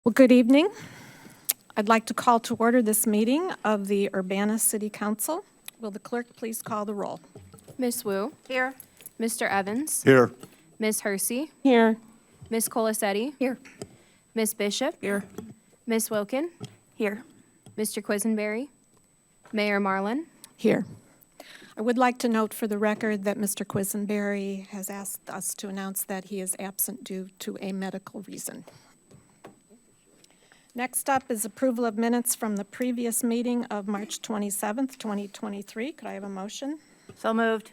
Well, good evening. I'd like to call to order this meeting of the Urbana City Council. Will the clerk please call the roll? Ms. Wu. Here. Mr. Evans. Here. Ms. Hersey. Here. Ms. Colasetti. Here. Ms. Bishop. Here. Ms. Wilkin. Here. Mr. Quisenberry. Mayor Marlin. Here. I would like to note for the record that Mr. Quisenberry has asked us to announce that he is absent due to a medical reason. Next up is approval of minutes from the previous meeting of March 27th, 2023. Could I have a motion? So moved.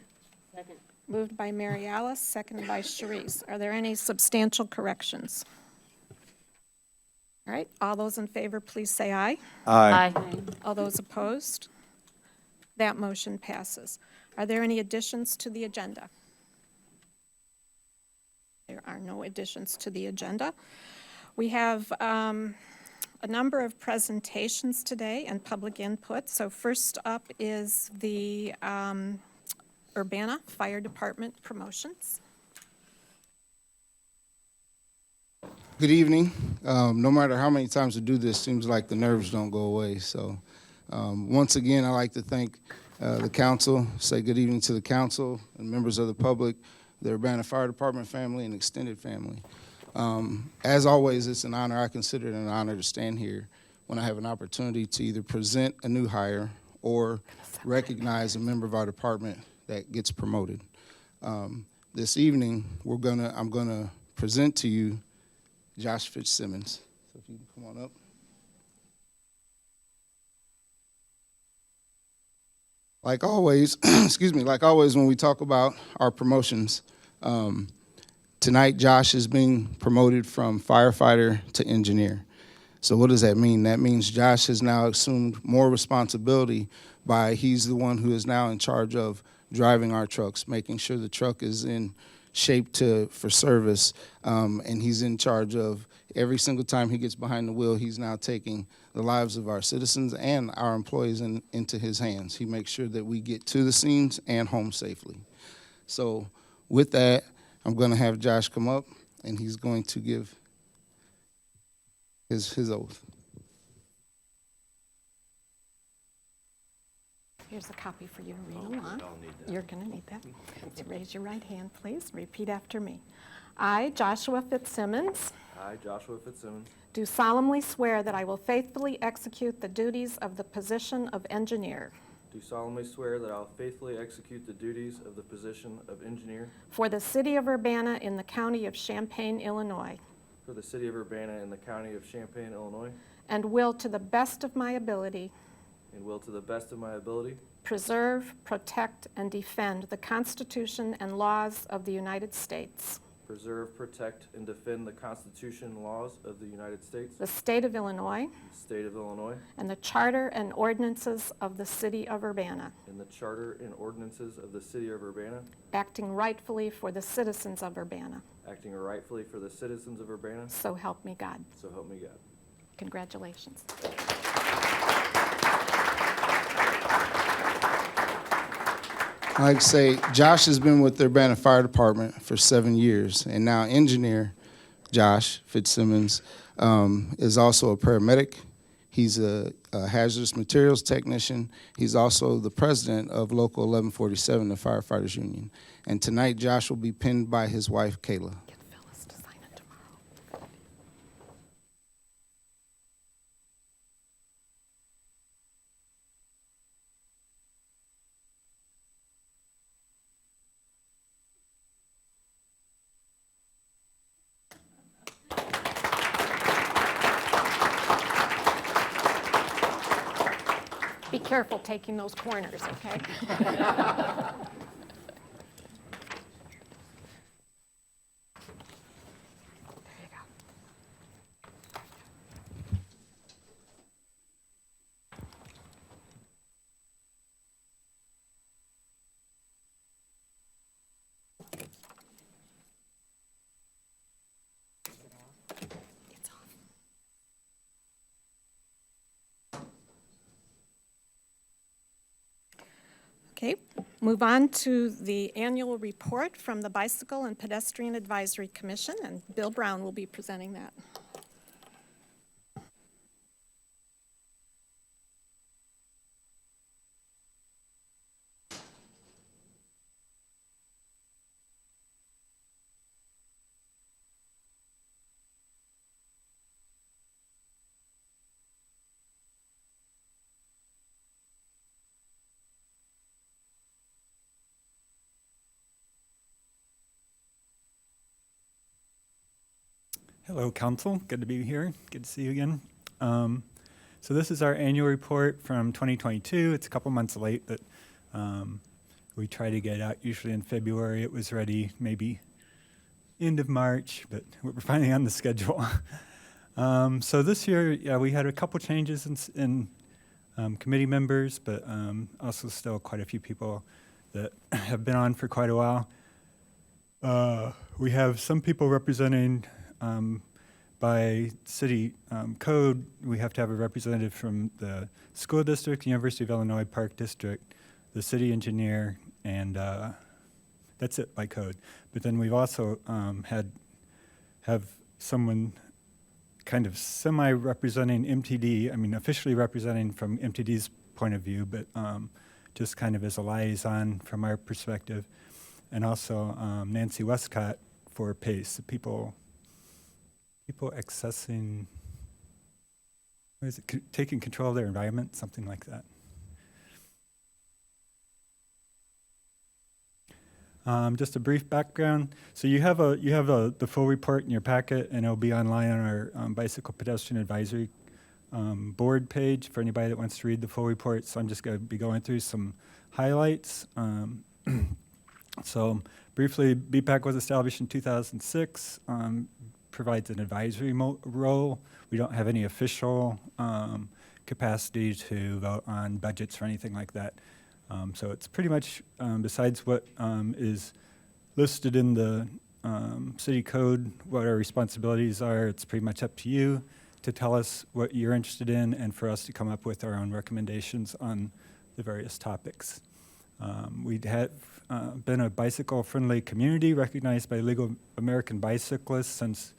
Moved by Mary Alice, seconded by Sharice. Are there any substantial corrections? All right, all those in favor, please say aye. Aye. All those opposed? That motion passes. Are there any additions to the agenda? There are no additions to the agenda. We have a number of presentations today and public input. So first up is the Urbana Fire Department promotions. Good evening. No matter how many times we do this, seems like the nerves don't go away. So once again, I'd like to thank the council, say good evening to the council and members of the public, the Urbana Fire Department family and extended family. As always, it's an honor. I consider it an honor to stand here when I have an opportunity to either present a new hire or recognize a member of our department that gets promoted. This evening, I'm gonna present to you Josh Fitzsimmons. So if you can come on up. Like always, excuse me, like always when we talk about our promotions, tonight Josh is being promoted from firefighter to engineer. So what does that mean? That means Josh has now assumed more responsibility he's the one who is now in charge of driving our trucks, making sure the truck is in shape for service, and he's in charge of every single time he gets behind the wheel, he's now taking the lives of our citizens and our employees into his hands. He makes sure that we get to the scenes and home safely. So with that, I'm going to have Josh come up, and he's going to give his oath. Here's a copy for you to read along. You're going to need that. So raise your right hand, please. Repeat after me. I, Joshua Fitzsimmons, I, Joshua Fitzsimmons, do solemnly swear that I will faithfully execute the duties of the position of engineer do solemnly swear that I will faithfully execute the duties of the position of engineer for the city of Urbana in the county of Champaign, Illinois, for the city of Urbana in the county of Champaign, Illinois, and will, to the best of my ability, and will to the best of my ability preserve, protect, and defend the Constitution and laws of the United States, preserve, protect, and defend the Constitution and laws of the United States, the state of Illinois, the state of Illinois, and the charter and ordinances of the city of Urbana, and the charter and ordinances of the city of Urbana, acting rightfully for the citizens of Urbana. acting rightfully for the citizens of Urbana, So help me God. so help me God. Congratulations. I like to say, Josh has been with the Urbana Fire Department for 7 years, and now engineer Josh Fitzsimmons is also a paramedic. He's a hazardous materials technician. He's also the president of Local 1147, the Firefighters Union. And tonight, Josh will be pinned by his wife, Kayla. Get Phyllis to sign it tomorrow. Be careful taking those corners, okay? There you go. It's off. Okay, move on to the annual report from the Bicycle and Pedestrian Advisory Commission, and Bill Brown will be presenting that. Hello, Council. Good to be here. Good to see you again. So this is our annual report from 2022. It's a couple months late, but we try to get out usually in February. It was ready maybe end of March, but we're finally on the schedule. So this year, yeah, we had a couple changes in committee members, but also still quite a few people that have been on for quite a while. We have some people representing by city code. We have to have a representative from the school district, University of Illinois Park District, the city engineer, and that's it by code. But then we've also have someone kind of semi-representing MTD, I mean officially representing from MTD's point of view, but just kind of as a liaison from our perspective. And also Nancy Westcott for PACE, people accessing, what is it, taking control of their environment, something like that. Just a brief background. So you have the full report in your packet, and it'll be online on our Bicycle Pedestrian Advisory board page for anybody that wants to read the full report. So I'm just going to be going through some highlights. So briefly, BPAC was established in 2006, provides an advisory role. We don't have any official capacity to vote on budgets or anything like that. So it's pretty much, besides what is listed in the city code, what our responsibilities are, it's pretty much up to you to tell us what you're interested in and for us to come up with our own recommendations on the various topics. We have been a bicycle-friendly community recognized by League of American Bicyclists since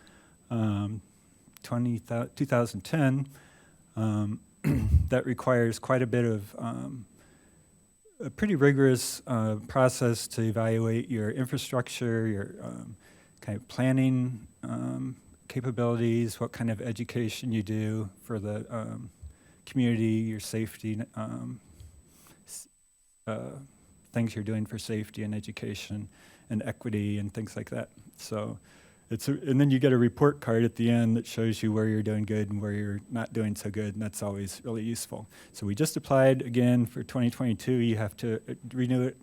2010. That requires quite a bit of a pretty rigorous process to evaluate your infrastructure, your kind of planning capabilities, what kind of education you do for the community, your safety, things you're doing for safety and education and equity and things like that. So and then you get a report card at the end that shows you where you're doing good and where you're not doing so good, and that's always really useful. So we just applied again for 2022. You have to renew it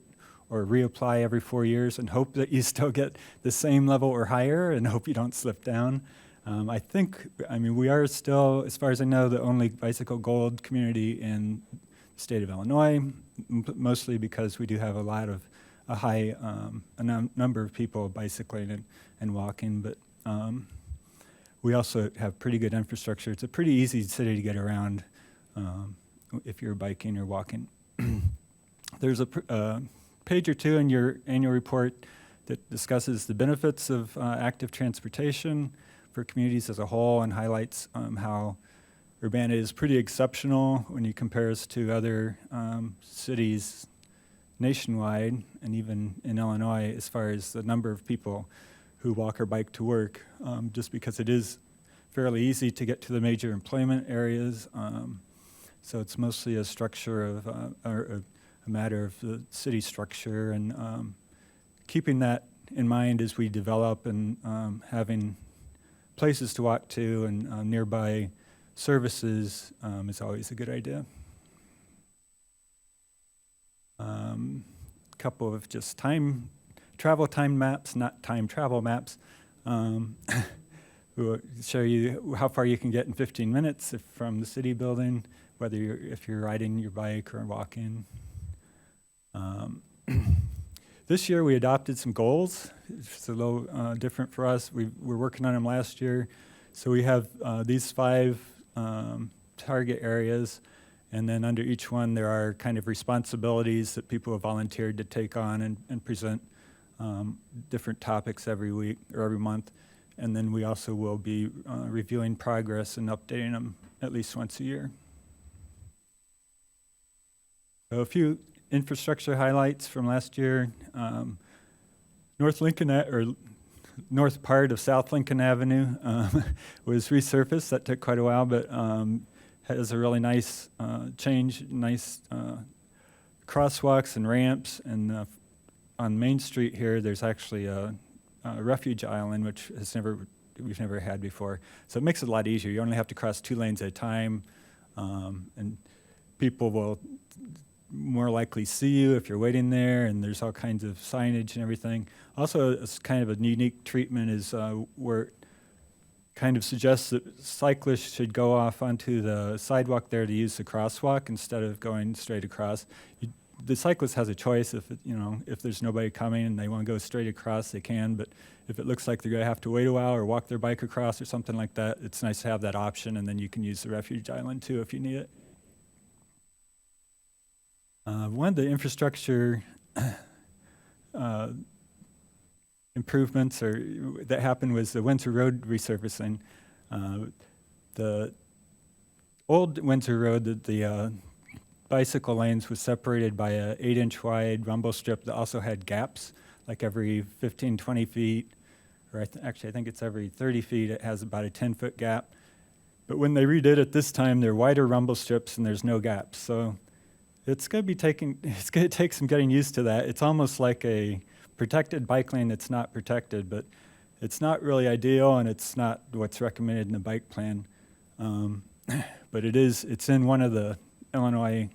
or reapply every 4 years and hope that you still get the same level or higher and hope you don't slip down. I mean, we are still, as far as I know, the only bicycle gold community in the state of Illinois, mostly because we do have a high number of people bicycling and walking, but we also have pretty good infrastructure. It's a pretty easy city to get around if you're biking or walking. There's a page or two in your annual report that discusses the benefits of active transportation for communities as a whole and highlights how Urbana is pretty exceptional when you compare us to other cities nationwide and even in Illinois as far as the number of people who walk or bike to work, just because it is fairly easy to get to the major employment areas. So it's mostly a structure of, or a matter of the city structure, and keeping that in mind as we develop and having places to walk to and nearby services is always a good idea. Couple of just travel time maps, not time travel maps. We'll show you how far you can get in 15 minutes from the city building, whether if you're riding your bike or walking. This year we adopted some goals. It's a little different for us. We were working on them last year. So we have these 5 target areas, and then under each one there are kind of responsibilities that people have volunteered to take on and present different topics every week or every month. And then we also will be reviewing progress and updating them at least once a year. So a few infrastructure highlights from last year. North part of South Lincoln Avenue was resurfaced. That took quite a while, but has a really nice change, nice crosswalks and ramps. And on Main Street here, there's actually a refuge island, which has never we've never had before. So it makes it a lot easier. You only have to cross 2 lanes at a time, and people will more likely see you if you're waiting there, and there's all kinds of signage and everything. Also, it's kind of a unique treatment is where it kind of suggests that cyclists should go off onto the sidewalk there to use the crosswalk instead of going straight across. The cyclist has a choice if there's nobody coming and they want to go straight across, they can, but if it looks like they're going to have to wait a while or walk their bike across or something like that, it's nice to have that option, and then you can use the refuge island too if you need it. One of the infrastructure improvements that happened was the Windsor Road resurfacing. The old Windsor Road, the bicycle lanes was separated by a 8-inch wide rumble strip that also had gaps, like every 15, 20 feet, or actually I think it's every 30 feet, it has about a 10-foot gap. But when they redid it this time, they're wider rumble strips and there's no gaps. So it's going to take some getting used to that. It's almost like a protected bike lane that's not protected, but it's not really ideal, and it's not what's recommended in the bike plan. But it's in one of the Illinois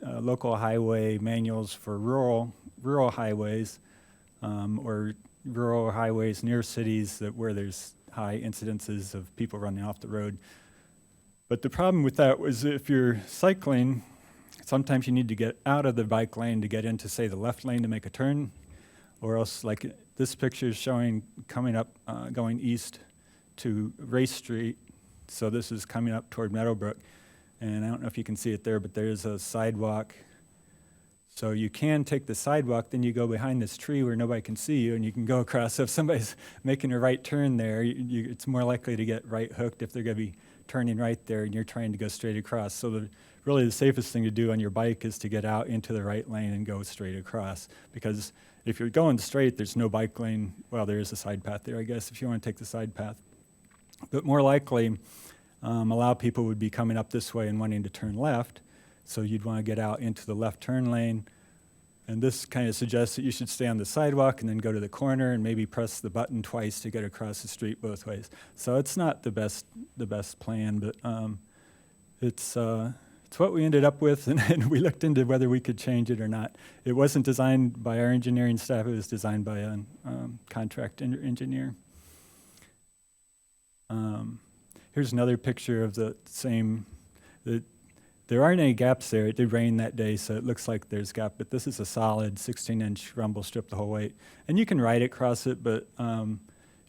local highway manuals for rural highways, or rural highways near cities where there's high incidences of people running off the road. But the problem with that was if you're cycling, sometimes you need to get out of the bike lane to get into, say, the left lane to make a turn, or else, like this picture is showing coming up, going east to Race Street. So this is coming up toward Meadowbrook. And I don't know if you can see it there, but there's a sidewalk. So you can take the sidewalk, then you go behind this tree where nobody can see you, and you can go across. So if somebody's making a right turn there, it's more likely to get right hooked if they're going to be turning right there and you're trying to go straight across. So really the safest thing to do on your bike is to get out into the right lane and go straight across. Because if you're going straight, there's no bike lane. Well, there is a side path there, I guess, if you want to take the side path. But more likely, a lot of people would be coming up this way and wanting to turn left. So you'd want to get out into the left turn lane. And this kind of suggests that you should stay on the sidewalk and then go to the corner and maybe press the button twice to get across the street both ways. So it's not the best plan, but it's what we ended up with, and we looked into whether we could change it or not. It wasn't designed by our engineering staff, it was designed by a contract engineer. Here's another picture of the same. There aren't any gaps there. It did rain that day, so it looks like there's a gap, but this is a solid 16-inch rumble strip the whole way. And you can ride across it, but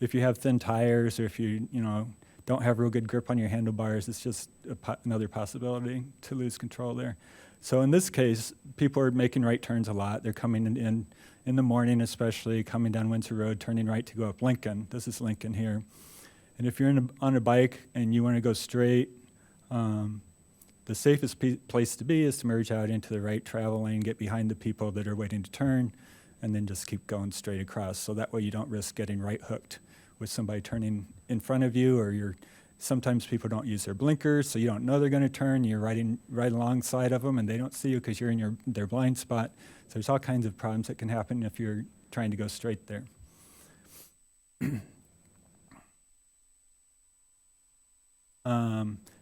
if you have thin tires or if you don't have real good grip on your handlebars, it's just another possibility to lose control there. So in this case, people are making right turns a lot. They're coming in the morning, especially coming down Windsor Road, turning right to go up Lincoln. This is Lincoln here. And if you're on a bike and you want to go straight, the safest place to be is to merge out into the right travel lane, get behind the people that are waiting to turn, and then just keep going straight across. So that way you don't risk getting right hooked with somebody turning in front of you, or sometimes people don't use their blinkers, so you don't know they're going to turn. You're riding right alongside of them, and they don't see you because you're in their blind spot. So there's all kinds of problems that can happen if you're trying to go straight there.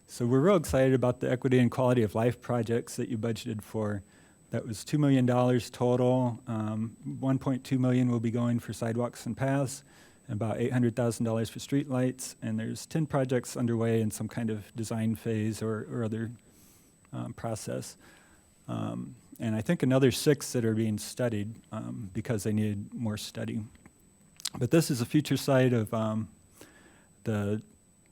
So we're real excited about the equity and quality of life projects that you budgeted for. That was $2 million total. $1.2 million will be going for sidewalks and paths, and about $800,000 for streetlights. And there's 10 projects underway in some kind of design phase or other process. And I think another 6 that are being studied because they needed more study. But this is a future site of the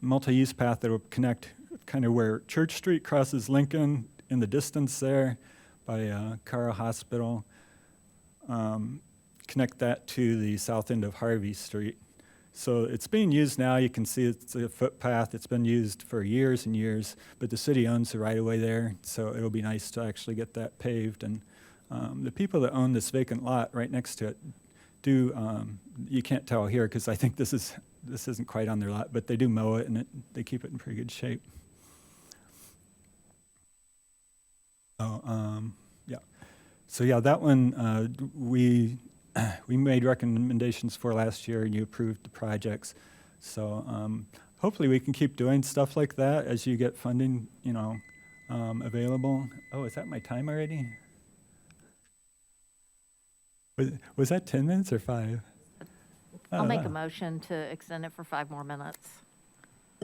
multi-use path that will connect kind of where Church Street crosses Lincoln in the distance there by Carl Hospital. Connect that to the south end of Harvey Street. So it's being used now. You can see it's a footpath. It's been used for years and years, but the city owns the right-of-way there, so it'll be nice to actually get that paved. And the people that own this vacant lot right next to it you can't tell here because I think this isn't quite on their lot, but they do mow it and they keep it in pretty good shape. So yeah, that one we made recommendations for last year, and you approved the projects. So hopefully we can keep doing stuff like that as you get funding, available. Oh, is that my time already? Was that 10 minutes or 5? I'll Oh, make a wow. motion to extend it for 5 more minutes.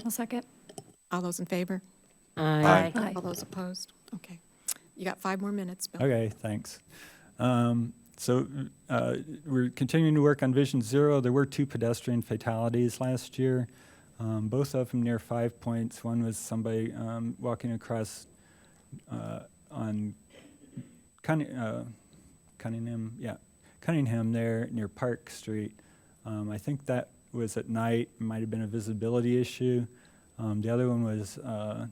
I'll second. All those in favor? Aye. All those opposed? Okay. You got 5 more minutes, Bill. Okay, thanks. So we're continuing to work on Vision Zero. There were 2 pedestrian fatalities last year, both of them near 5 points. One was somebody walking across on Cunningham there near Park Street. I think that was at night. It might have been a visibility issue. The other one was a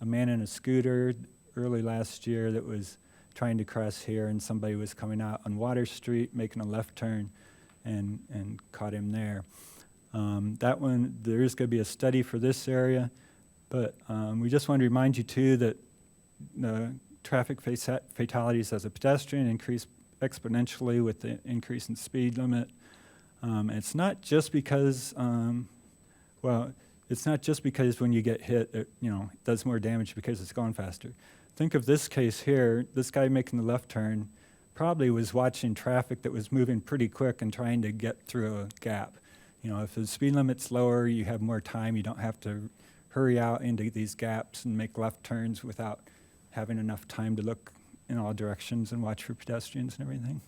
man in a scooter early last year that was trying to cross here, and somebody was coming out on Water Street, making a left turn, and caught him there. That one, there is going to be a study for this area, but we just want to remind you too that the traffic fatalities as a pedestrian increase exponentially with the increase in speed limit. It's not just because, it's not just because when you get hit, it does more damage because it's going faster. Think of this case here. This guy making the left turn probably was watching traffic that was moving pretty quick and trying to get through a gap. If the speed limit's lower, you have more time. You don't have to hurry out into these gaps and make left turns without having enough time to look in all directions and watch for pedestrians and everything.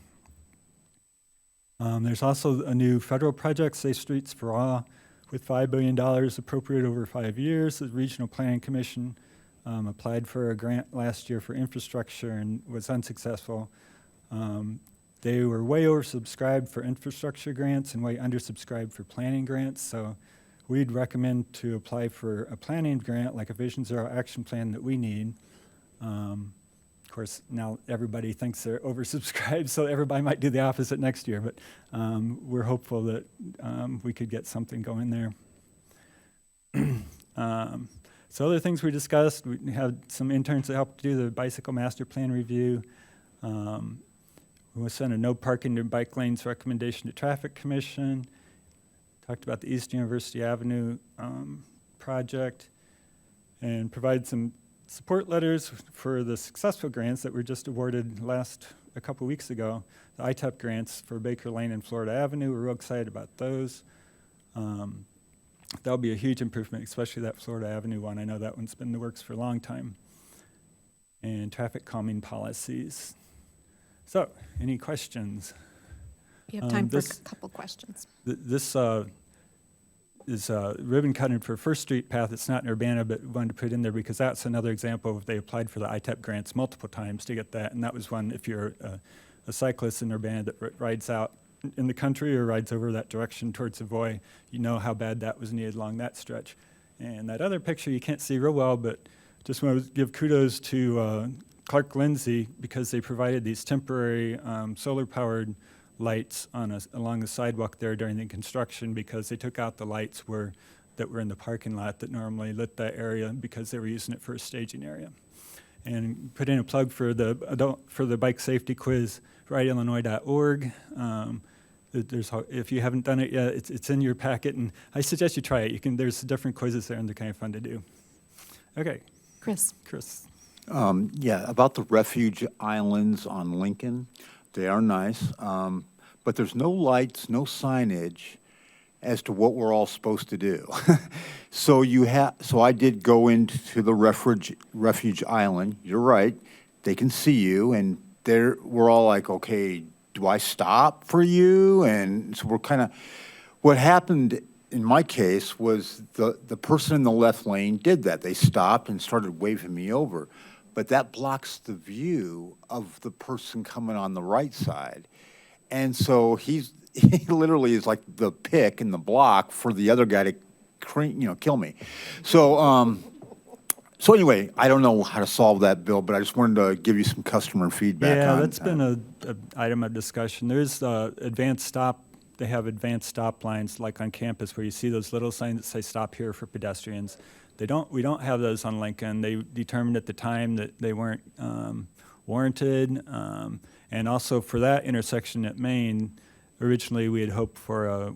There's also a new federal project, Safe Streets for All, with $5 billion appropriated over 5 years. The Regional Planning Commission applied for a grant last year for infrastructure and was unsuccessful. They were way oversubscribed for infrastructure grants and way undersubscribed for planning grants. So we'd recommend to apply for a planning grant, like a Vision Zero action plan that we need. Of course, now everybody thinks they're oversubscribed, so everybody might do the opposite next year, but we're hopeful that we could get something going there. So other things we discussed, we had some interns that helped do the bicycle master plan review. We sent a no parking in bike lanes recommendation to Traffic Commission. Talked about the East University Avenue project and provided some support letters for the successful grants that were just awarded a couple weeks ago. The ITEP grants for Baker Lane and Florida Avenue. We're real excited about those. That'll be a huge improvement, especially that Florida Avenue one. I know that one's been in the works for a long time. And traffic calming policies. So, any questions? We have time for a this- couple questions. This is ribbon cutting for First Street path. It's not in Urbana, but wanted to put in there because that's another example of they applied for the ITEP grants multiple times to get that. And that was one, if you're a cyclist in Urbana that rides out in the country or rides over that direction towards Savoy, you know how bad that was needed along that stretch. And that other picture you can't see real well, but just want to give kudos to Clark Lindsay because they provided these temporary solar-powered lights along the sidewalk there during the construction because they took out the lights that were in the parking lot that normally lit that area because they were using it for a staging area. And put in a plug for the bike safety quiz, rideillinois.org. If you haven't done it yet, it's in your packet, and I suggest you try it. There's different quizzes there, and they're kind of fun to do. Okay, Chris? Yeah, about the refuge islands on Lincoln, they are nice, but there's no lights, no signage as to what we're all supposed to do. So I did go into the refuge island. You're right, they can see you, and we're all like, okay, do I stop for you? And so we're kind of, what happened in my case was the person in the left lane did that. They stopped and started waving me over. But that blocks the view of the person coming on the right side. And so he literally is like the pick in the block for the other guy to kill me. So anyway, I don't know how to solve that, Bill, but I just wanted to give you some customer feedback. Yeah, that's been an item of discussion. There's advanced stop. They have advanced stop lines like on campus where you see those little signs that say stop here for pedestrians. We don't have those on Lincoln. They determined at the time that they weren't warranted. And also for that intersection at Main, originally we had hoped for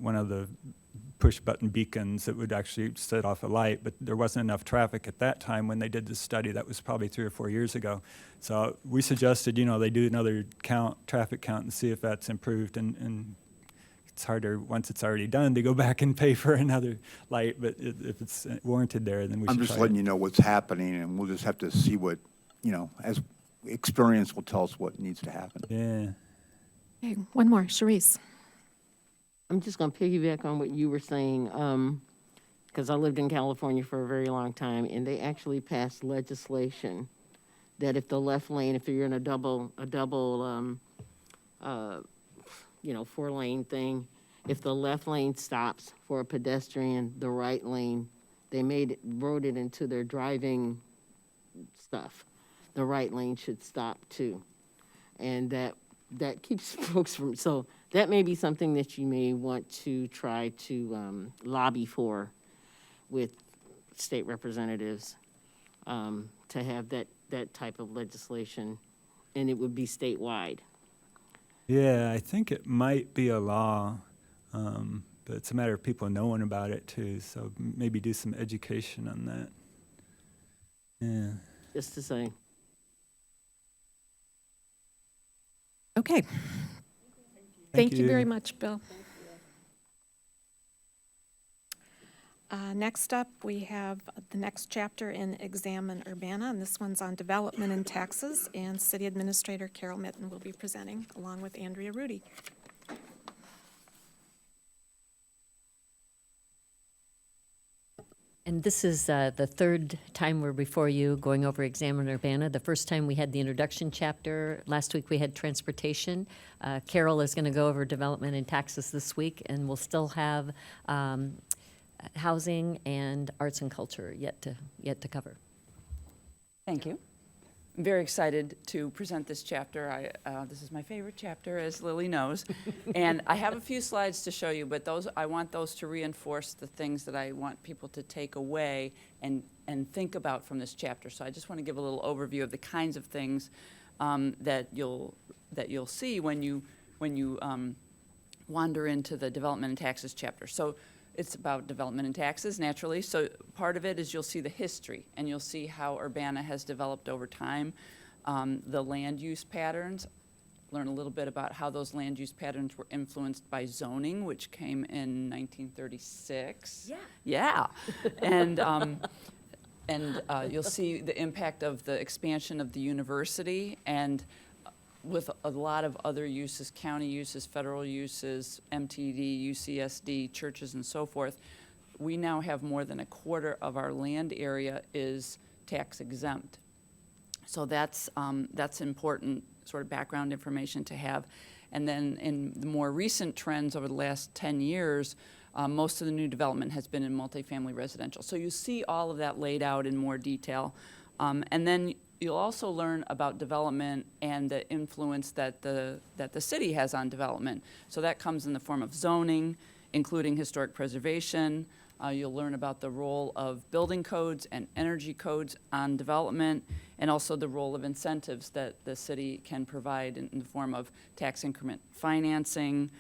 push-button beacons that would actually set off a light, but there wasn't enough traffic at that time when they did the study. That was probably 3 or 4 years ago. So we suggested, they do another traffic count, and see if that's improved. And it's harder once it's already done to go back and pay for another light. But if it's warranted there, then we should I'm just try letting it. you know what's happening, and we'll just have to see what, as experience will tell us what needs to happen. Yeah. Okay, one more, Sharice. I'm just going to piggyback on what you were saying, because I lived in California for a very long time, and they actually passed legislation that if the left lane, if you're in a double, 4-lane thing, if the left lane stops for a pedestrian, the right lane, they wrote it into their driving stuff. The right lane should stop too, and that keeps folks from. So that may be something that you may want to try to lobby for with state representatives, to have that type of legislation, and it would be statewide. Yeah, I think it might be a law, but it's a matter of people knowing about it too. So maybe do some education on that. Yeah. Just to say. Okay. Thank you very much, Bill. Next up, we have the next chapter in Examine Urbana, and this one's on development and taxes, and City Administrator Carol Mitten will be presenting, along with Andrea Rudy. And this is the third time we're before you going over Examine Urbana. The first time we had the introduction chapter. Last week we had transportation. Carol is going to go over development and taxes this week, and we'll still have housing and arts and culture yet to cover. Thank you. I'm very excited to present this chapter. This is my favorite chapter, as Lily knows. And I have a few slides to show you, but I want those to reinforce the things that I want people to take away and think about from this chapter. So I just want to give a little overview of the kinds of things that you'll see when you wander into the development and taxes chapter. So it's about development and taxes, naturally. So part of it is you'll see the history, and you'll see how Urbana has developed over time, the land use patterns, learn a little bit about how those land use patterns were influenced by zoning, which came in 1936. Yeah. And you'll see the impact of the expansion of the university, and with a lot of other uses, county uses, federal uses, MTD, UCSD, churches, and so forth, we now have more than a quarter of our land area is tax exempt. So that's important sort of background information to have. And then in the more recent trends over the last 10 years, most of the new development has been in multifamily residential. So you see all of that laid out in more detail. And then you'll also learn about development and the influence that the city has on development. So that comes in the form of zoning, including historic preservation. You'll learn about the role of building codes and energy codes on development, and also the role of incentives that the city can provide in the form of tax increment financing,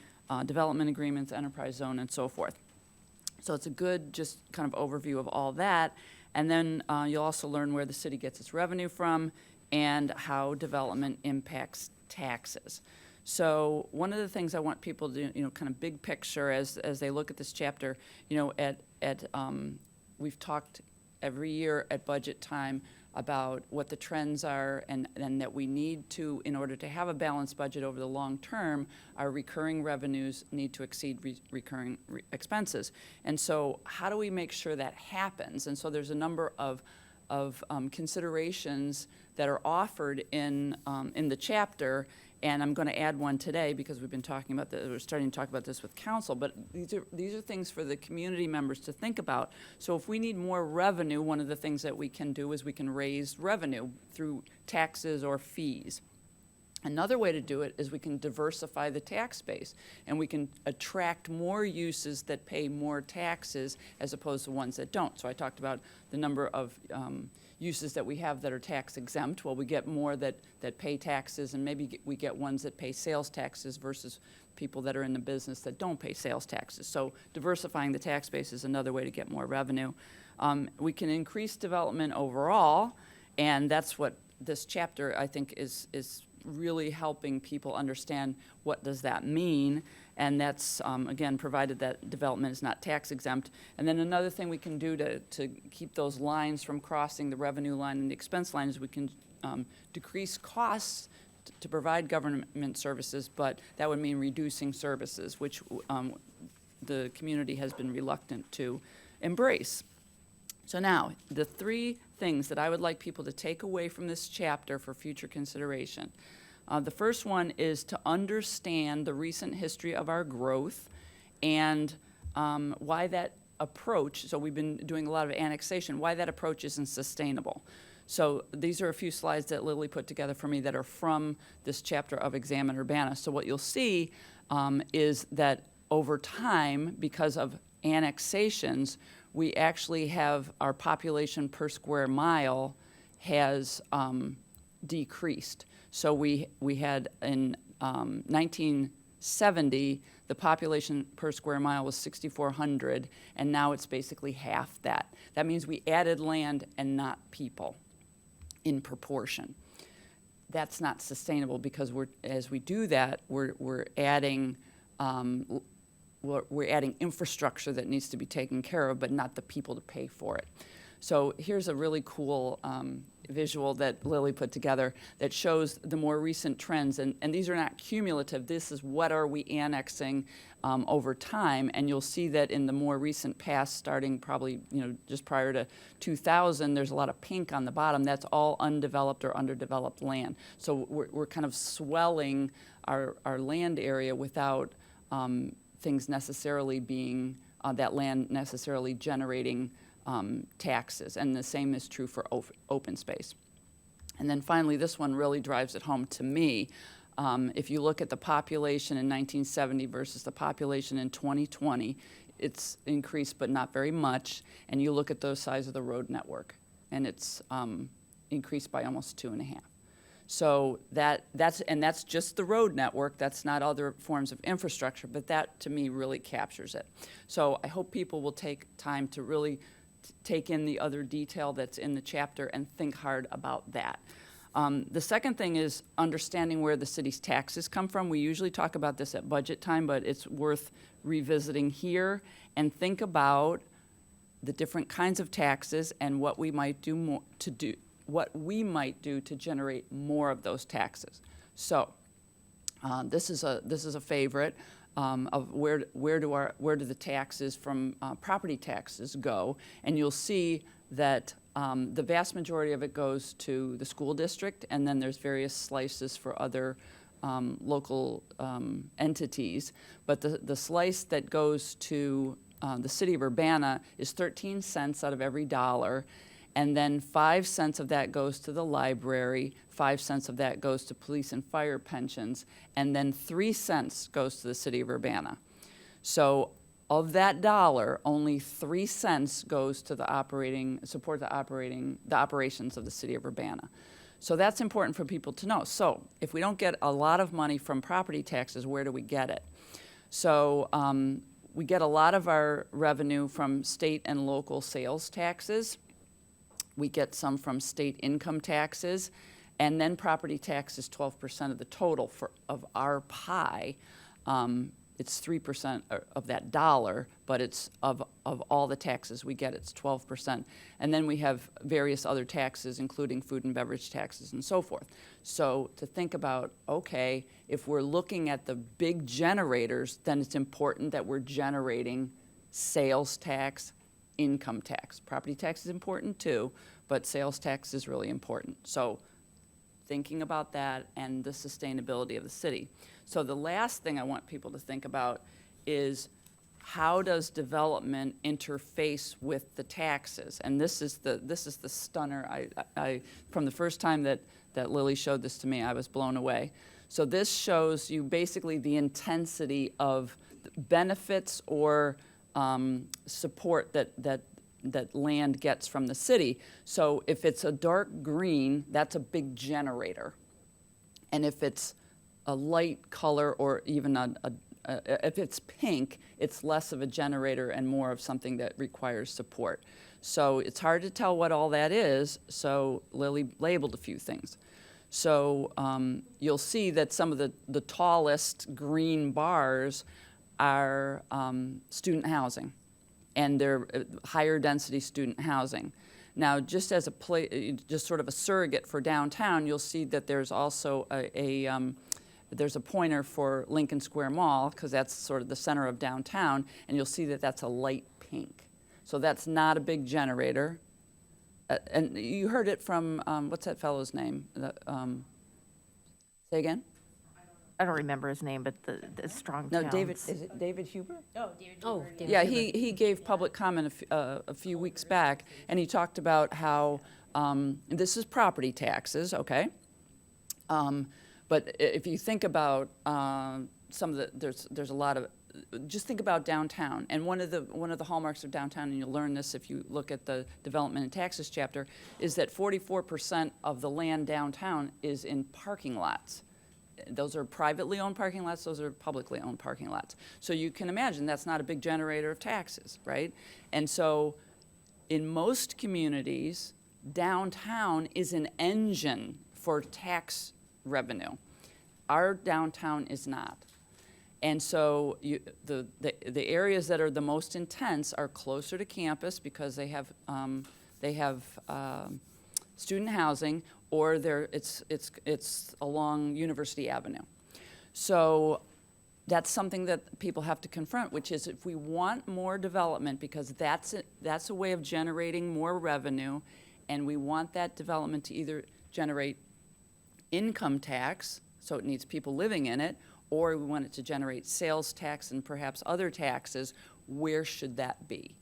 development agreements, enterprise zone, and so forth. So it's a good just kind of overview of all that. And then you'll also learn where the city gets its revenue from and how development impacts taxes. So one of the things I want people to, kind of big picture as they look at this chapter, we've talked every year at budget time about what the trends are and that we need to, in order to have a balanced budget over the long term, our recurring revenues need to exceed recurring expenses. And so how do we make sure that happens? And so there's a number of considerations that are offered in the chapter, and I'm going to add one today because we're starting to talk about this with council, but these are things for the community members to think about. So if we need more revenue, one of the things that we can do is we can raise revenue through taxes or fees. Another way to do it is we can diversify the tax base, and we can attract more uses that pay more taxes as opposed to ones that don't. So I talked about the number of uses that we have that are tax exempt. Well, we get more that pay taxes, and maybe we get ones that pay sales taxes versus people that are in the business that don't pay sales taxes. So diversifying the tax base is another way to get more revenue. We can increase development overall, and that's what this chapter, I think, is really helping people understand what does that mean, and that's, again, provided that development is not tax exempt. And then another thing we can do to keep those lines from crossing the revenue line and the expense line is we can decrease costs to provide government services, but that would mean reducing services, which the community has been reluctant to embrace. So now, the three things that I would like people to take away from this chapter for future consideration. The first one is to understand the recent history of our growth and why that approach, so we've been doing a lot of annexation, why that approach isn't sustainable. So these are a few slides that Lily put together for me that are from this chapter of Examine Urbana. So what you'll see is that over time, because of annexations, we actually have our population per square mile has decreased. So we had in 1970, the population per square mile was 6,400, and now it's basically half that. That means we added land and not people in proportion. That's not sustainable because as we do that, we're adding infrastructure that needs to be taken care of, but not the people to pay for it. So here's a really cool visual that Lily put together that shows the more recent trends, and these are not cumulative. This is what are we annexing over time, and you'll see that in the more recent past, starting probably just prior to 2000, there's a lot of pink on the bottom. That's all undeveloped or underdeveloped land. So we're kind of swelling our land area without things necessarily being, that land necessarily generating taxes, and the same is true for open space. And then finally, this one really drives it home to me. If you look at the population in 1970 versus the population in 2020, it's increased but not very much, and you look at those size of the road network, and it's increased by almost 2.5. So that's just the road network. That's not other forms of infrastructure, but that to me really captures it. So I hope people will take time to really take in the other detail that's in the chapter and think hard about that. The second thing is understanding where the city's taxes come from. We usually talk about this at budget time, but it's worth revisiting here, and think about the different kinds of taxes and what we might do to generate more of those taxes. So this is a favorite of where do the taxes from property taxes go, and you'll see that the vast majority of it goes to the school district, and then there's various slices for other local entities. But the slice that goes to the city of Urbana is 13 cents out of every dollar, and then 5 cents of that goes to the library, 5 cents of that goes to police and fire pensions, and then 3 cents goes to the city of Urbana. So of that dollar, only 3 cents goes to the operations of the city of Urbana. So that's important for people to know. So if we don't get a lot of money from property taxes, where do we get it? So we get a lot of our revenue from state and local sales taxes. We get some from state income taxes, and then property tax is 12% of the total of our pie. It's 3% of that dollar, but it's of all the taxes we get, it's 12%. And then we have various other taxes, including food and beverage taxes and so forth. So to think about, okay, if we're looking at the big generators, then it's important that we're generating sales tax, income tax. Property tax is important too, but sales tax is really important. So thinking about that and the sustainability of the city. So the last thing I want people to think about is how does development interface with the taxes? And this is the stunner. I from the first time that Lily showed this to me, I was blown away. So this shows you basically the intensity of benefits or support that land gets from the city. So if it's a dark green, that's a big generator. And if it's a light color or even if it's pink, it's less of a generator and more of something that requires support. So it's hard to tell what all that is, so Lily labeled a few things. So you'll see that some of the tallest green bars are student housing, and they're higher density student housing. Now, just as just sort of a surrogate for downtown, you'll see that there's also there's a pointer for Lincoln Square Mall, because that's sort of the center of downtown, and you'll see that that's a light pink. So that's not a big generator. And you heard it from, what's that fellow's name? Say again? I don't remember his name, but the strong No, towns. David, is it David Huber? Oh, David Yeah, Huber. he gave public comment a few weeks back, and he talked about how, this is property taxes, okay? But if you think about some of there's a lot of, just think about downtown. And one of the hallmarks of downtown, and you'll learn this if you look at the development and taxes chapter, is that 44% of the land downtown is in parking lots. Those are privately owned parking lots, those are publicly owned parking lots. So you can imagine that's not a big generator of taxes, right? And so in most communities, downtown is an engine for tax revenue. Our downtown is not. And so the areas that are the most intense are closer to campus because they have student housing, or it's along University Avenue. So that's something that people have to confront, which is if we want more development, because that's a way of generating more revenue, and we want that development to either generate income tax, so it needs people living in it, or we want it to generate sales tax and perhaps other taxes, where should that be?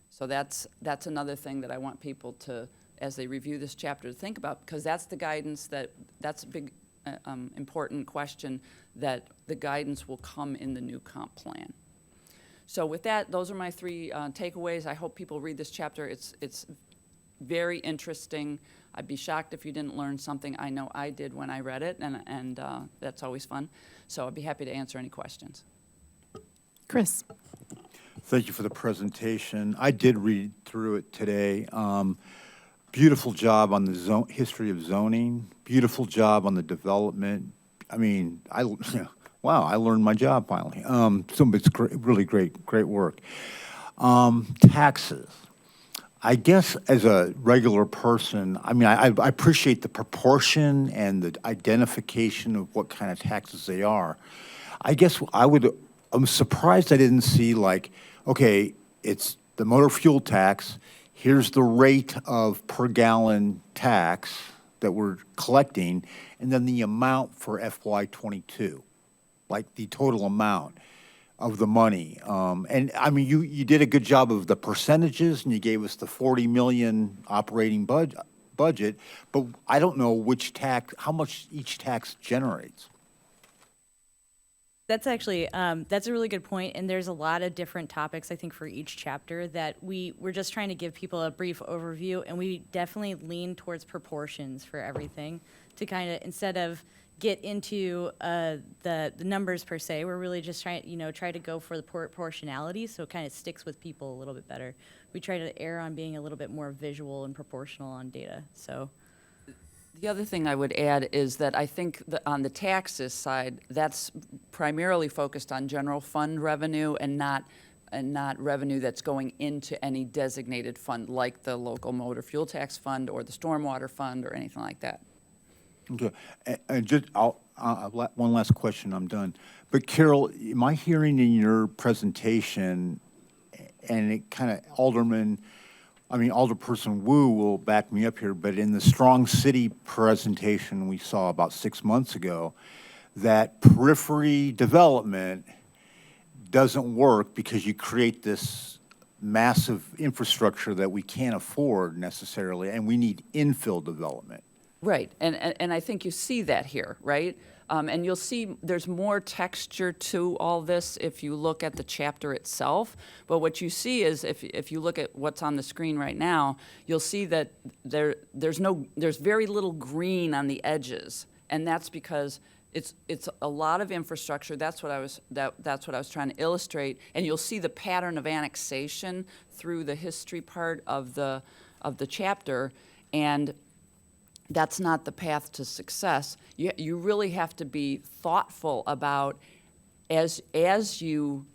So that's another thing that I want people to, as they review this chapter, to think about, because that's the guidance that's a big, important question that the guidance will come in the new comp plan. So with that, those are my three takeaways. I hope people read this chapter. It's very interesting. I'd be shocked if you didn't learn something. I know I did when I read it, and that's always fun. So I'd be happy to answer any questions. Chris? Thank you for the presentation. I did read through it today. Beautiful job on the history of zoning. Beautiful job on the development. I mean, wow, I learned my job finally. So it's really great work. Taxes. I guess as a regular person, I mean, I appreciate the proportion and the identification of what kind of taxes they are. I guess I'm surprised I didn't see like, okay, it's the motor fuel tax, here's the rate of per gallon tax that we're collecting, and then the amount for FY22, like the total amount of the money. And I mean, you did a good job of the percentages, and you gave us the 40 million operating budget, but I don't know how much each tax generates. That's actually, that's a really good point, and there's a lot of different topics, I think, for each chapter that we're just trying to give people a brief overview, and we definitely lean towards proportions for everything to kind of, instead of get into the numbers per se, we're really just trying, try to go for the proportionality, so it kind of sticks with people a little bit better. We try to err on being a little bit more visual and proportional on data, so. The other thing I would add is that I think that on the taxes side, that's primarily focused on general fund revenue and not revenue that's going into any designated fund like the local motor fuel tax fund or the stormwater fund or anything like that. Okay, and just one last question, I'm done. But Carol, am I hearing in your presentation, and it kind of Alderperson Wu will back me up here, but in the Strong City presentation we saw about 6 months ago, that periphery development doesn't work because you create this massive infrastructure that we can't afford necessarily, and we need infill development. Right, and I think you see that here, right? And you'll see there's more texture to all this if you look at the chapter itself. But what you see is, if you look at what's on the screen right now, you'll see that there's very little green on the edges, and that's because it's a lot of infrastructure. That's what I was trying to illustrate, and you'll see the pattern of annexation through the history part of the chapter, and that's not the path to success. You really have to be thoughtful about as you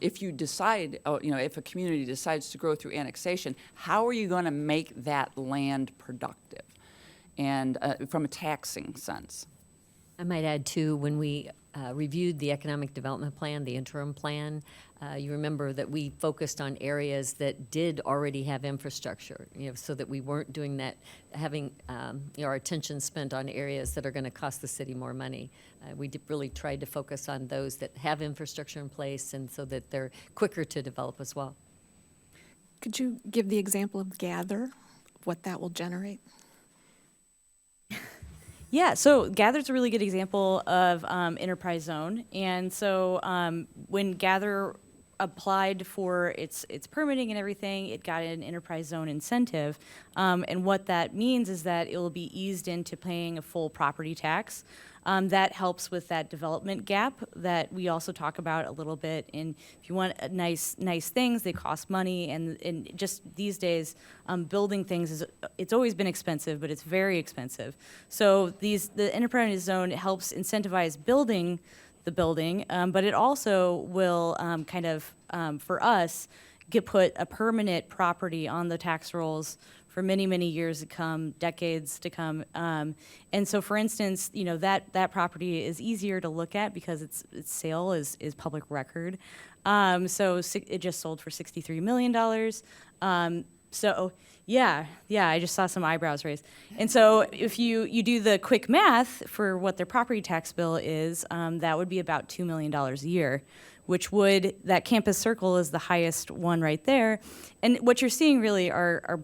if you decide, if a community decides to grow through annexation, how are you going to make that land productive, and from a taxing sense. I might add too, when we reviewed the economic development plan, the interim plan, you remember that we focused on areas that did already have infrastructure, so that we weren't doing that, having our attention spent on areas that are going to cost the city more money. We really tried to focus on those that have infrastructure in place, and so that they're quicker to develop as well. Could you give the example of Gather, what that will generate? Yeah, so Gather's a really good example of enterprise zone. And so when Gather applied for its permitting and everything, it got an enterprise zone incentive. And what that means is that it will be eased into paying a full property tax. That helps with that development gap that we also talk about a little bit. And if you want nice things, they cost money. And just these days, building things it's always been expensive, but it's very expensive. So the enterprise zone helps incentivize building the building, but it also will for us, put a permanent property on the tax rolls for many, many years to come, decades to come. And so, for instance, that property is easier to look at because its sale is public record. So it just sold for $63 million. So yeah, I just saw some eyebrows raised. And so if you do the quick math for what their property tax bill is, that would be about $2 million a year, that Campus Circle is the highest one right there. And what you're seeing really are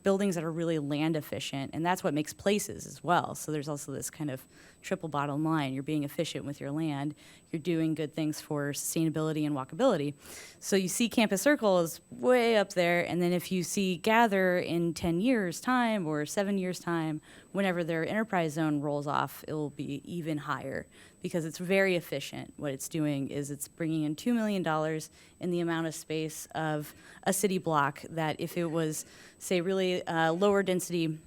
buildings that are really land efficient, and that's what makes places as well. So there's also this kind of triple bottom line. You're being efficient with your land. You're doing good things for sustainability and walkability. So you see Campus Circle is way up there, and then if you see Gather in 10 years' time or 7 years' time, whenever their enterprise zone rolls off, it will be even higher because it's very efficient. What it's doing is it's bringing in $2 million in the amount of space of a city block that if it was, say, really lower density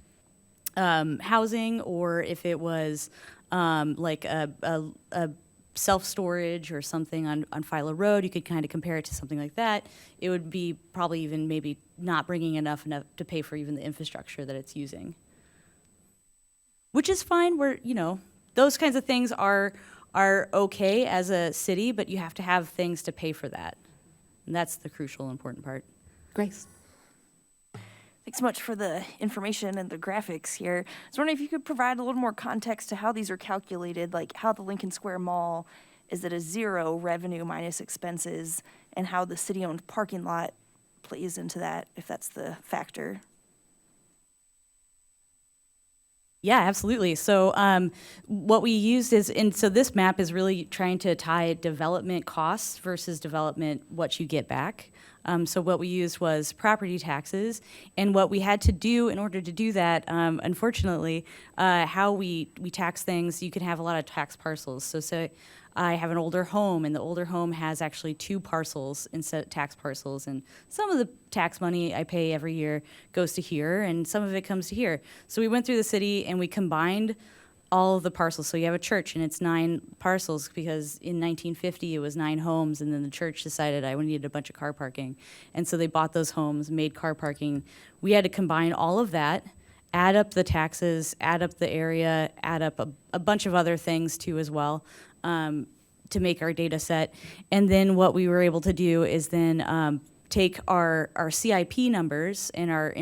housing, or if it was like a self-storage or something on Philo Road, you could kind of compare it to something like that. It would be probably even maybe not bringing enough to pay for even the infrastructure that it's using. Which is fine. Those kinds of things are okay as a city, but you have to have things to pay for that. And that's the crucial, important part. Grace. Thanks so much for the information and the graphics here. I was wondering if you could provide a little more context to how these are calculated, like how the Lincoln Square Mall is at a zero revenue minus expenses, and how the city-owned parking lot plays into that, if that's the factor. Yeah, absolutely. So what we used so this map is really trying to tie development costs versus development what you get back. So what we used was property taxes, and what we had to do in order to do that, unfortunately, how we tax things, you can have a lot of tax parcels. So I have an older home, and the older home has actually 2 parcels instead of tax parcels, and some of the tax money I pay every year goes to here, and some of it comes to here. So we went through the city and we combined all of the parcels. So you have a church and it's 9 parcels because in 1950 it was 9 homes, and then the church decided I needed a bunch of car parking. And so they bought those homes, made car parking. We had to combine all of that, add up the taxes, add up the area, add up a bunch of other things too as well, to make our data set. And then what we were able to do is then take our CIP numbers and our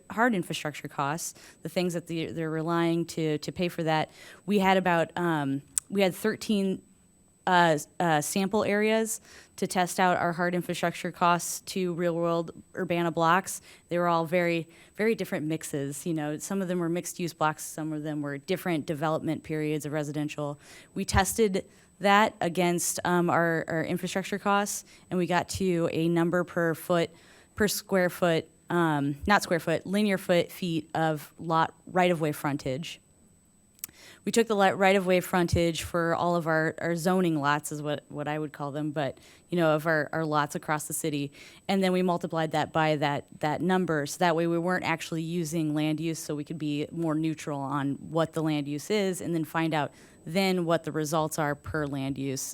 hard infrastructure costs, the things that they're relying to pay for that. We had about we had 13 sample areas to test out our hard infrastructure costs to real-world Urbana blocks. They were all very, very different mixes. You know, some of them were mixed-use blocks, some of them were different development periods of residential. We tested that against our infrastructure costs, and we got to a number per square foot, not square foot, linear feet of lot right-of-way frontage. We took the right-of-way frontage for all of our zoning lots, is what I would call them, but, you know, of our lots across the city. And then we multiplied that by that number, so that way we weren't actually using land use, so we could be more neutral on what the land use is, and then find out then what the results are per land use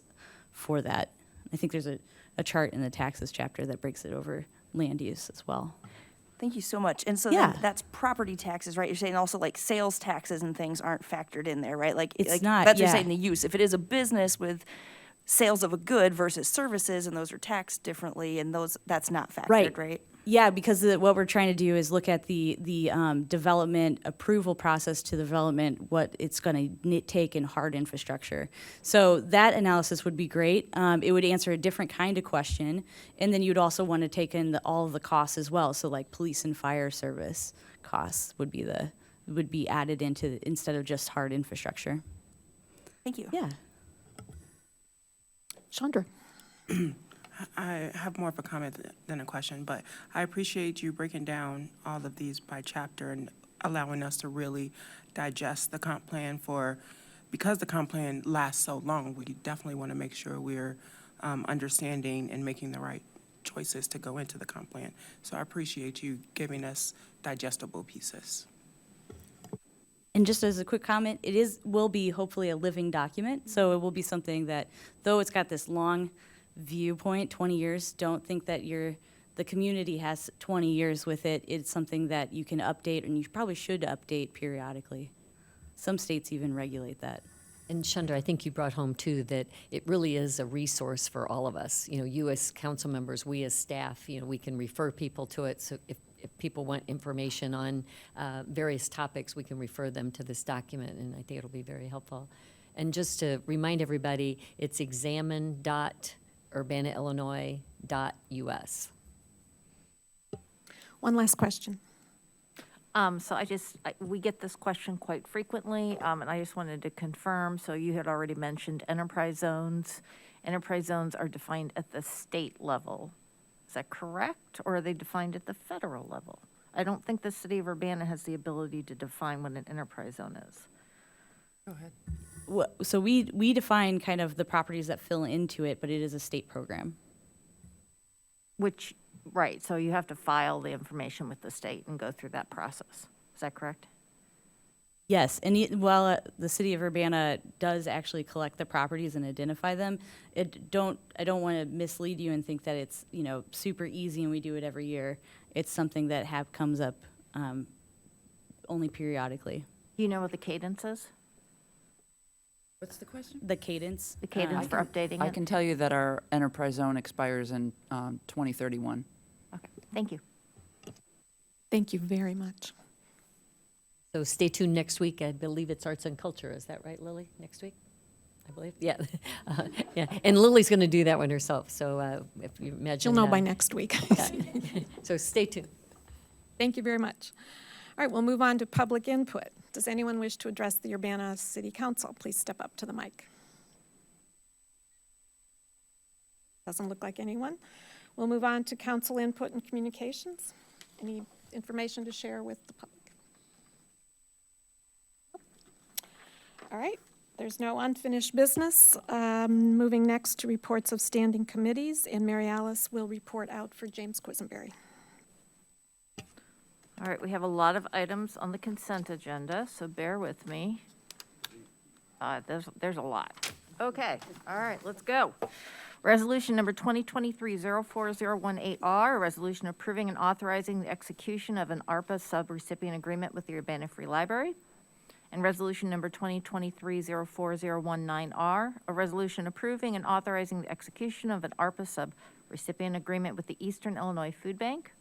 for that. I think there's a chart in the taxes chapter that breaks it over land use as well. Thank you so much. And so Yeah. then that's property taxes, right? You're saying also like sales taxes and things aren't factored in there, right? Like, It's not, that's what you're yeah. saying, the use. If it is a business with sales of a good versus services, and those are taxed differently, and that's not factored, right? Yeah, because what we're trying to do is look at the development approval process to development, what it's going to take in hard infrastructure. So that analysis would be great. It would answer a different kind of question, and then you'd also want to take in all of the costs as well. So like police and fire service costs would be added into instead of just hard infrastructure. Thank you. Yeah. Chandra? I have more of a comment than a question, but I appreciate you breaking down all of these by chapter and allowing us to really digest the comp plan because the comp plan lasts so long, we definitely want to make sure we're understanding and making the right choices to go into the comp plan. So I appreciate you giving us digestible pieces. And just as a quick comment, will be hopefully a living document, so it will be something that, though it's got this long viewpoint, 20 years, don't think that the community has 20 years with it. It's something that you can update, and you probably should update periodically. Some states even regulate that. And Chandra, I think you brought home too that it really is a resource for all of us. You know, you as council members, we as staff, you know, we can refer people to it. So if people want information on various topics, we can refer them to this document, and I think it'll be very helpful. And just to remind everybody, it's examine.urbanaillinois.us. One last question. So we get this question quite frequently, and I just wanted to confirm, so you had already mentioned enterprise zones. Enterprise zones are defined at the state level. Is that correct, or are they defined at the federal level? I don't think the city of Urbana has the ability to define what an enterprise zone is. Go ahead. So we define kind of the properties that fill into it, but it is a state program. Right, so you have to file the information with the state and go through that process. Is that correct? Yes, and while the city of Urbana does actually collect the properties and identify them, I don't want to mislead you and think that it's, you know, super easy and we do it every year. It's something that comes up only periodically. Do you know what the cadence is? What's the question? The cadence. The cadence for updating it? I can tell you that our enterprise zone expires in 2031. Okay, thank you. Thank you very much. So stay tuned next week. I believe it's Arts and Culture. Is that right, Lily? Next week, I believe. Yeah, yeah. And Lily's going to do that one herself. So if you imagine, You'll know by next week. Yeah. So stay tuned. Thank you very much. All right, we'll move on to public input. Does anyone wish to address the Urbana City Council? Please step up to the mic. Doesn't look like anyone. We'll move on to council input and communications. Any information to share with the public? All right, there's no unfinished business. Moving next to reports of standing committees, and Mary Alice will report out for James Quisenberry. All right, we have a lot of items on the consent agenda, so bear with me. There's a lot. Okay, all right, let's go. Resolution number 2023-04018R, a resolution approving and authorizing the execution of an ARPA subrecipient agreement with the Urbana Free Library. And resolution number 2023-04019R, a resolution approving and authorizing the execution of an ARPA subrecipient agreement with the Eastern Illinois Food Bank.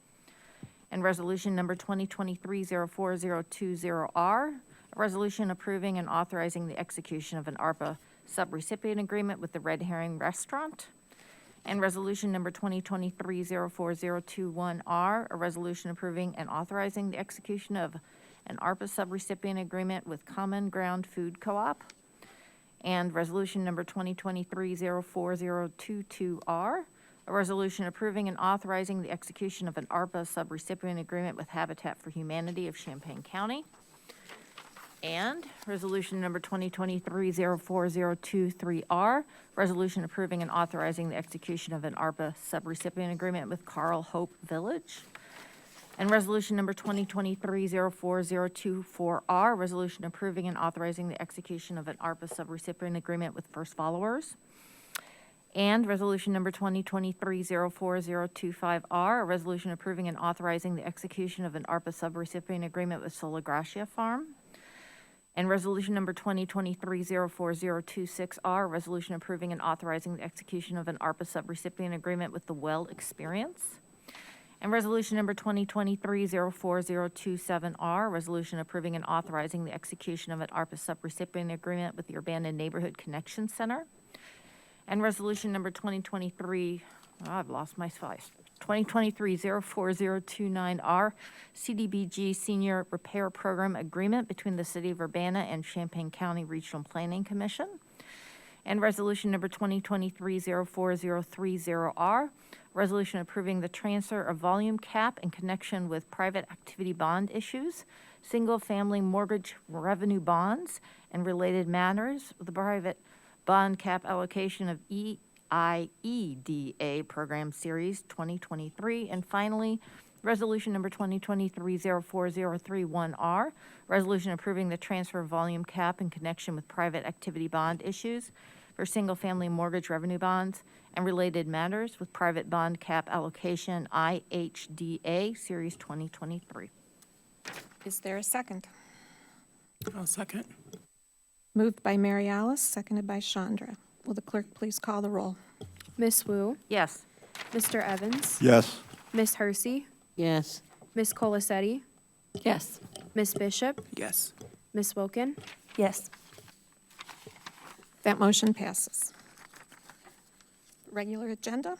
And resolution number 2023-04020R, a resolution approving and authorizing the execution of an ARPA subrecipient agreement with the Red Herring Restaurant. And resolution number 2023-04021R, a resolution approving and authorizing the execution of an ARPA subrecipient agreement with Common Ground Food Co-op. And resolution number 2023-04022R, a resolution approving and authorizing the execution of an ARPA subrecipient agreement with Habitat for Humanity of Champaign County. And resolution number 2023-04023R, resolution approving and authorizing the execution of an ARPA subrecipient agreement with Carl Hope Village. And resolution number 2023-04024R, resolution approving and authorizing the execution of an ARPA subrecipient agreement with First Followers. And resolution number 2023-04025R, a resolution approving and authorizing the execution of an ARPA subrecipient agreement with Sola Gracia Farm. And resolution number 2023-04026R, resolution approving and authorizing the execution of an ARPA subrecipient agreement with the Well Experience. And resolution number 2023-04027R, resolution approving and authorizing the execution of an ARPA subrecipient agreement with the Urbana Neighborhood Connection Center. And resolution number 2023-04029R, CDBG Senior Repair Program Agreement between the City of Urbana and Champaign County Regional Planning Commission. And resolution number 2023-04030R, resolution approving the transfer of volume cap in connection with private activity bond issues, single-family mortgage revenue bonds, and related matters with the private bond cap allocation of EIEDA Program Series 2023. And finally, resolution number 2023-04031R, resolution approving the transfer of volume cap in connection with private activity bond issues for single-family mortgage revenue bonds and related matters with private bond cap allocation IHDA Series 2023. Is there a second? I'll second. Moved by Mary Alice, seconded by Chandra. Will the clerk please call the roll? Ms. Wu, Yes. Mr. Evans, Yes. Ms. Hersey, Yes. Ms. Colasetti, Yes. Ms. Bishop, Yes. Ms. Wilkin. Yes. That motion passes. Regular agenda?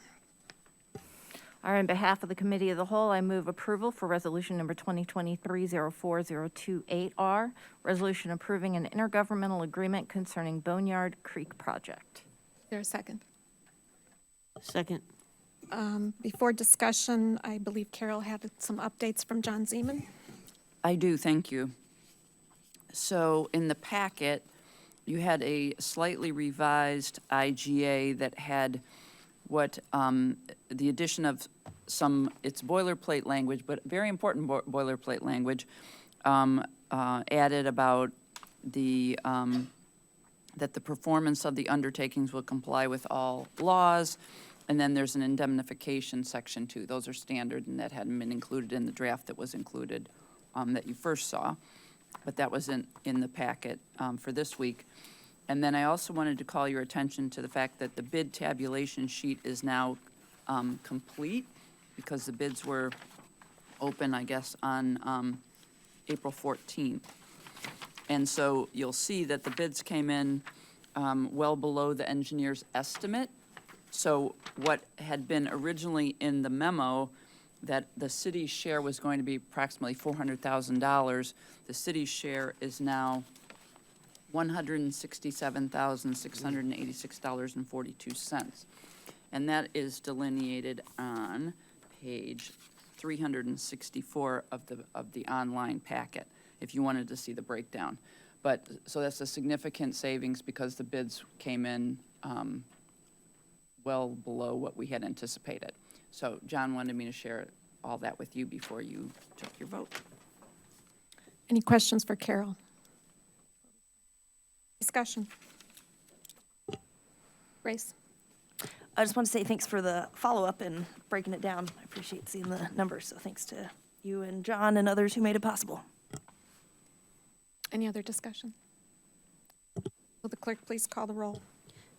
All right, on behalf of the Committee of the Whole, I move approval for resolution number 2023-04028R, resolution approving an intergovernmental agreement concerning Boneyard Creek project. Is there a second? Second. Before discussion, I believe Carol had some updates from John Zeman. I do, thank you. So in the packet, you had a slightly revised IGA that had what the addition of some, it's boilerplate language, but very important boilerplate language, added about the, that the performance of the undertakings will comply with all laws, and then there's an indemnification section too. Those are standard, and that hadn't been included in the draft that was included that you first saw, but that was in the packet for this week. And then I also wanted to call your attention to the fact that the bid tabulation sheet is now complete, because the bids were open, I guess, on April 14th. And so you'll see that the bids came in well below the engineer's estimate. So what had been originally in the memo, that the city's share was going to be approximately $400,000, the city's share is now $167,686.42. And that is delineated on page 364 of the online packet, if you wanted to see the breakdown. But, so that's a significant savings because the bids came in well below what we had anticipated. So John wanted me to share all that with you before you took your vote. Any questions for Carol? Discussion. Grace? I just want to say thanks for the follow-up and breaking it down. I appreciate seeing the numbers, so thanks to you and John and others who made it possible. Any other discussion? Will the clerk please call the roll?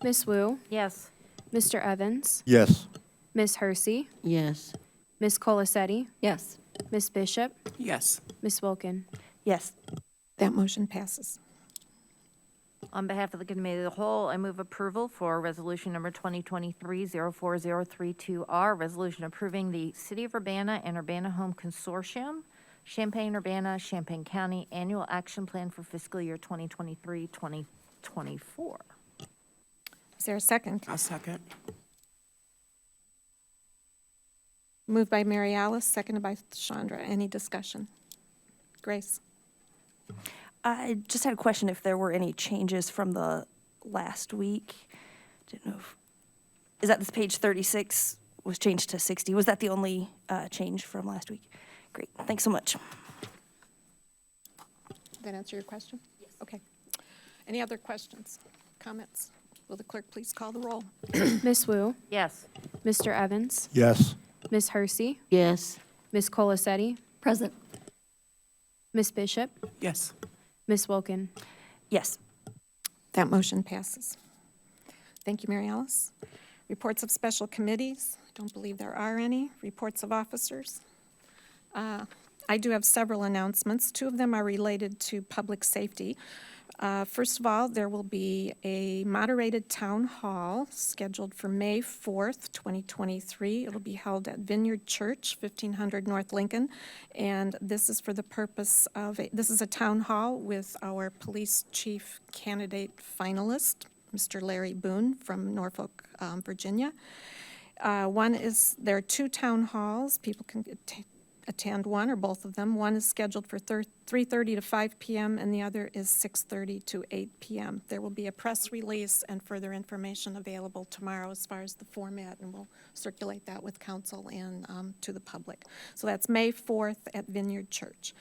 Ms. Wu, Yes. Mr. Evans, Yes. Ms. Hersey, Yes. Ms. Colasetti, Yes. Ms. Bishop, Yes. Ms. Wilkin. Yes. That motion passes. On behalf of the Committee of the Whole, I move approval for Resolution Number 2023-04032R, resolution approving the City of Urbana and Urbana Home Consortium, Champaign-Urbana, Champaign County Annual Action Plan for fiscal year 2023-2024. Is there a second? I'll second. Moved by Mary Alice, seconded by Chandra. Any discussion? Grace? I just had a question if there were any changes from the last week. Didn't know if, is that this page 36 was changed to 60? Was that the only change from last week? Great, thanks so much. Did that answer your question? Yes. Okay. Any other questions, comments? Will the clerk please call the roll? Miss Wu, Yes. Mr. Evans, Yes. Miss Hersey, Yes. Miss Colacetti, Present. Miss Bishop, Yes. Miss Wilkin. Yes. That motion passes. Thank you, Mary Alice. Reports of special committees. Don't believe there are any. Reports of officers. I do have several announcements. Two of them are related to public safety. First of all, there will be a moderated town hall scheduled for May 4th, 2023. It'll be held at Vineyard Church, 1500 North Lincoln. And this is for the purpose of, this is a town hall with our police chief candidate finalist, Mr. Larry Boone from Norfolk, Virginia. There are two town halls. People can attend one or both of them. One is scheduled for 3:30 to 5 p.m. and the other is 6:30 to 8 p.m. There will be a press release and further information available tomorrow as far as the format, and we'll circulate that with council and to the public. So that's May 4th at Vineyard Church.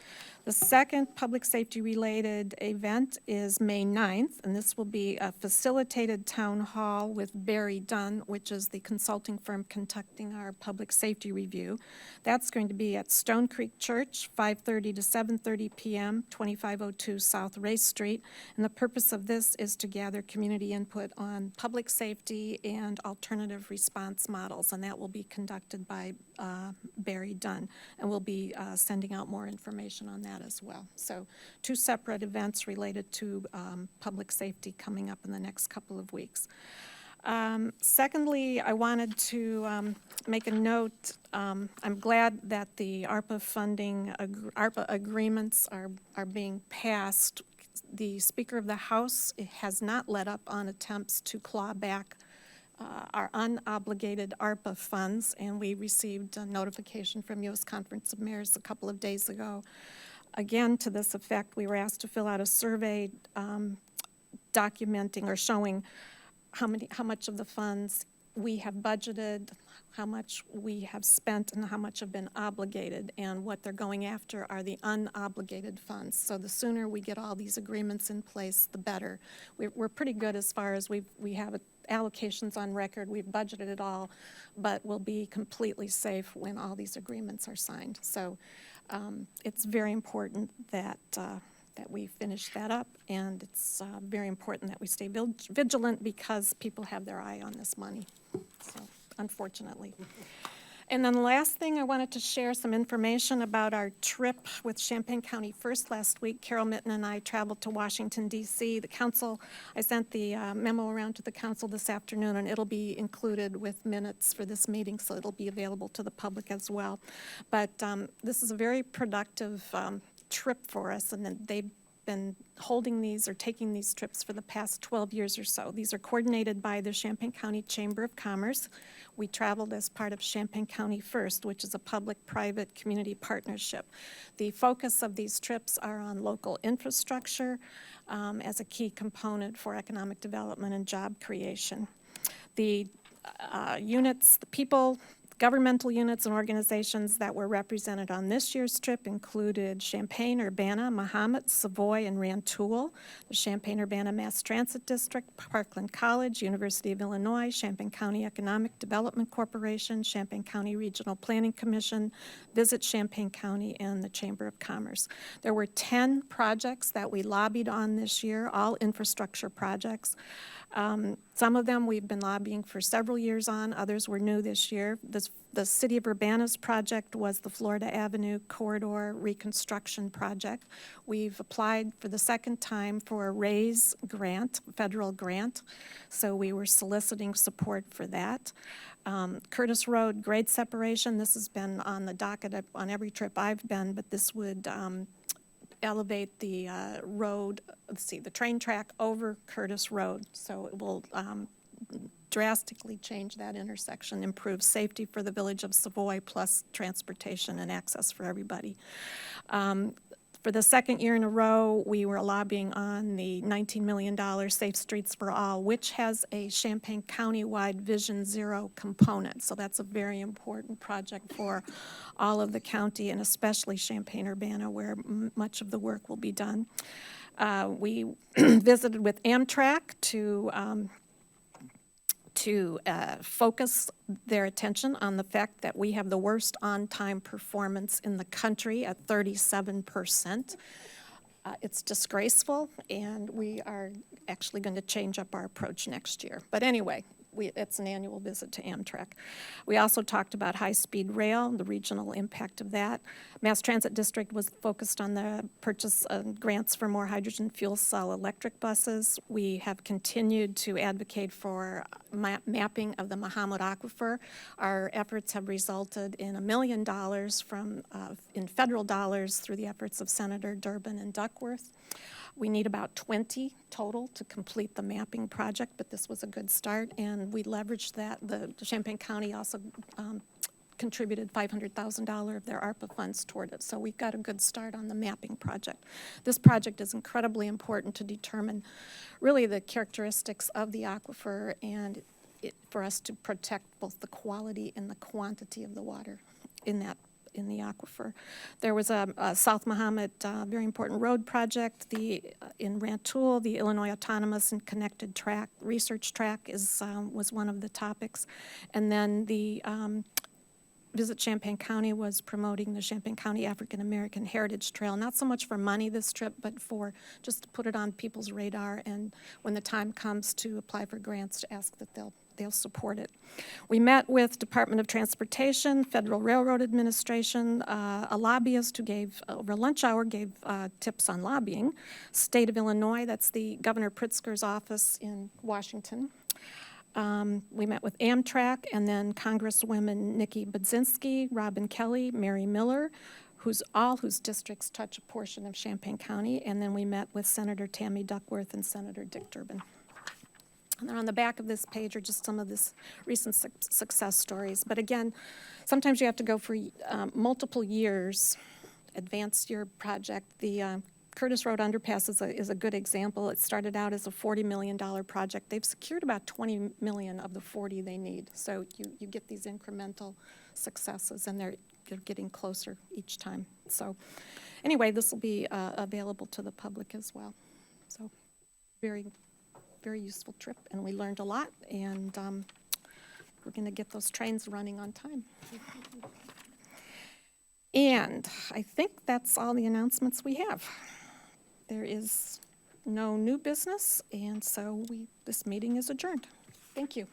The second public safety related event is May 9th, and this will be a facilitated town hall with Barry Dunn, which is the consulting firm conducting our public safety review. That's going to be at Stone Creek Church, 5:30 to 7:30 p.m., 2502 South Race Street. And the purpose of this is to gather community input on public safety and alternative response models, and that will be conducted by Barry Dunn. And we'll be sending out more information on that as well. So two separate events related to public safety coming up in the next couple of weeks. Secondly, I wanted to make a note. I'm glad that the ARPA funding, ARPA agreements are being passed. The Speaker of the House has not let up on attempts to claw back our unobligated ARPA funds, and we received a notification from U.S. Conference of Mayors a couple of days ago. Again, to this effect, we were asked to fill out a survey documenting or showing how much of the funds we have budgeted, how much we have spent, and how much have been obligated. And what they're going after are the unobligated funds. So the sooner we get all these agreements in place, the better. We're pretty good as far as we have allocations on record. We've budgeted it all, but we'll be completely safe when all these agreements are signed. So it's very important that we finish that up, and it's very important that we stay vigilant because people have their eye on this money, so unfortunately. And then the last thing, I wanted to share some information about our trip with Champaign County First last week. Carol Mitten and I traveled to Washington, D.C. The council, I sent the memo around to the council this afternoon, and it'll be included with minutes for this meeting, so it'll be available to the public as well. But this is a very productive trip for us, and they've been holding these or taking these trips for the past 12 years or so. These are coordinated by the Champaign County Chamber of Commerce. We traveled as part of Champaign County First, which is a public-private community partnership. The focus of these trips are on local infrastructure as a key component for economic development and job creation. The units, the people, governmental units and organizations that were represented on this year's trip included Champaign, Urbana, Mahomet, Savoy, and Rantoul, the Champaign-Urbana Mass Transit District, Parkland College, University of Illinois, Champaign County Economic Development Corporation, Champaign County Regional Planning Commission, Visit Champaign County, and the Chamber of Commerce. There were 10 projects that we lobbied on this year, all infrastructure projects. Some of them we've been lobbying for several years on, others were new this year. The City of Urbana's project was the Florida Avenue Corridor Reconstruction Project. We've applied for the second time for a RAISE grant, federal grant, so we were soliciting support for that. Curtis Road grade separation, this has been on the docket on every trip I've been, but this would elevate the road, the train track over Curtis Road. So it will drastically change that intersection, improve safety for the village of Savoy, plus transportation and access for everybody. For the second year in a row, we were lobbying on the $19 million Safe Streets for All, which has a Champaign County-wide Vision Zero component. So that's a very important project for all of the county, and especially Champaign-Urbana, where much of the work will be done. We visited with Amtrak to focus their attention on the fact that we have the worst on-time performance in the country at 37%. It's disgraceful, and we are actually going to change up our approach next year. But anyway, it's an annual visit to Amtrak. We also talked about high-speed rail, the regional impact of that. Mass Transit District was focused on the purchase of grants for more hydrogen fuel cell electric buses. We have continued to advocate for mapping of the Mahomet Aquifer. Our efforts have resulted in $1 million in federal dollars through the efforts of Senator Durbin and Duckworth. We need about 20 total to complete the mapping project, but this was a good start, and we leveraged that. The Champaign County also contributed $500,000 of their ARPA funds toward it, so we've got a good start on the mapping project. This project is incredibly important to determine really the characteristics of the aquifer and for us to protect both the quality and the quantity of the water in the aquifer. There was a South Mahomet very important road project. In Rantoul, the Illinois Autonomous and Connected Track Research Track was one of the topics. And then the Visit Champaign County was promoting the Champaign County African American Heritage Trail, not so much for money this trip, but for just to put it on people's radar, and when the time comes to apply for grants, to ask that they'll support it. We met with Department of Transportation, Federal Railroad Administration, a lobbyist who gave, over lunch hour, gave tips on lobbying. State of Illinois, that's the Governor Pritzker's office in Washington. We met with Amtrak, and then Congresswomen Nikki Budzinski, Robin Kelly, Mary Miller, whose districts touch a portion of Champaign County, and then we met with Senator Tammy Duckworth and Senator Dick Durbin. And then on the back of this page are just some of this recent success stories. But again, sometimes you have to go for multiple years, advance your project. The Curtis Road Underpass is a good example. It started out as a $40 million project. They've secured about $20 million of the 40 they need. So you get these incremental successes, and they're getting closer each time. So anyway, this will be available to the public as well. So very useful trip, and we learned a lot, and we're going to get those trains running on time. And I think that's all the announcements we have. There is no new business, and so this meeting is adjourned. Thank you.